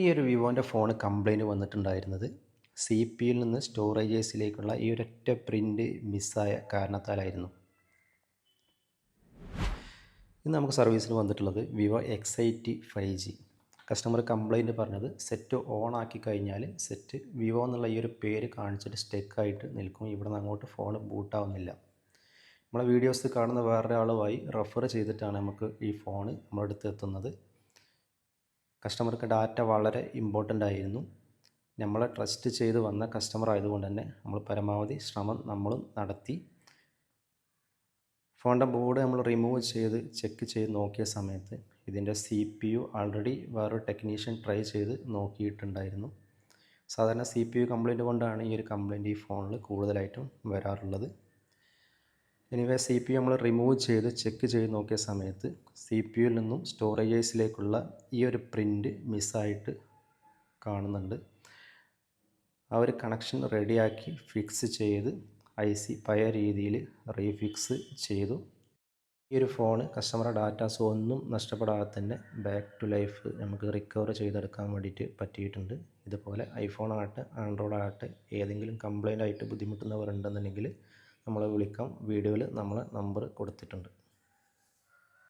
ഈ ഒരു വിവോൻ്റെ phone complaint വന്നിട്ടുണ്ടായിരുന്നത് സി പി യുയിൽ നിന്ന് സ്റ്റോറേജേഴ്സിലേക്കുള്ള ഈ ഒരൊറ്റ പ്രിൻ്റ് മിസ്സായ കാരണത്താലായിരുന്നു. ഇന്ന് നമുക്ക് സർവീസിൽ വന്നിട്ടുള്ളത് വിവോ X85G. കസ്റ്റമർ കംപ്ലൈൻറ്റ് പറഞ്ഞത് സെറ്റ് ഓൺ ആക്കി കഴിഞ്ഞാൽ സെറ്റ് വിവോ എന്നുള്ള ഈ ഒരു പേര് കാണിച്ചിട്ട് സ്റ്റക്കായിട്ട് നിൽക്കും, ഇവിടെ നിന്ന് അങ്ങോട്ട് ഫോൺ ബൂട്ടാവുന്നില്ല. നമ്മളെ വീഡിയോസ് കാണുന്ന വേറൊരാളുമായി റെഫർ ചെയ്തിട്ടാണ് നമുക്ക് ഈ ഫോൺ നമ്മുടെ അടുത്ത് എത്തുന്നത്. കസ്റ്റമർക്ക് ഡാറ്റ വളരെ ഇമ്പോർട്ടൻ്റ് ആയിരുന്നു. നമ്മളെ ട്രസ്റ്റ് ചെയ്ത് വന്ന കസ്റ്റമർ ആയതുകൊണ്ട് തന്നെ നമ്മൾ പരമാവധി ശ്രമം നമ്മളും നടത്തി. ഫോണിൻ്റെ ബോർഡ് നമ്മൾ റിമൂവ് ചെയ്ത് ചെക്ക് ചെയ്ത് നോക്കിയ സമയത്ത് ഇതിൻ്റെ CPU ആൾറെഡി വേറൊരു ടെക്നീഷ്യൻ ട്രൈ ചെയ്ത് നോക്കിയിട്ടുണ്ടായിരുന്നു. സാധാരണ CPU കംപ്ലൈൻറ്റ് കൊണ്ടാണ് ഈ ഒരു കംപ്ലൈൻറ്റ് ഈ ഫോണിൽ കൂടുതലായിട്ടും വരാറുള്ളത്. എനിവേ CPU നമ്മൾ റിമൂവ് ചെയ്ത് ചെക്ക് ചെയ്ത് നോക്കിയ സമയത്ത് CPUയിൽ നിന്നും സ്റ്റോറേജേഴ്സിലേക്കുള്ള ഈ ഒരു പ്രിൻ്റ് മിസ്സായിട്ട് കാണുന്നുണ്ട്. ആ ഒരു കണക്ഷൻ റെഡിയാക്കി ഫിക്സ് ചെയ്ത് IC പഴയ രീതിയിൽ റീഫിക്സ് ചെയ്തു. ഈ ഒരു ഫോൺ കസ്റ്റമറുടെ ഡാറ്റാസ് ഒന്നും നഷ്ടപ്പെടാതെ തന്നെ ബാക്ക് ടു ലൈഫ് നമുക്ക് റിക്കവർ ചെയ്തെടുക്കാൻ വേണ്ടിയിട്ട് പറ്റിയിട്ടുണ്ട്. ഇതുപോലെ ഐഫോൺ ആകട്ടെ ആൻഡ്രോയിഡ് ആകട്ടെ ഏതെങ്കിലും കംപ്ലൈൻ്റ് ആയിട്ട് ബുദ്ധിമുട്ടുന്നവരുണ്ടെന്നുണ്ടെങ്കിൽ നമ്മളെ വിളിക്കാം. വീഡിയോയിൽ നമ്മളെ നമ്പർ കൊടുത്തിട്ടുണ്ട്.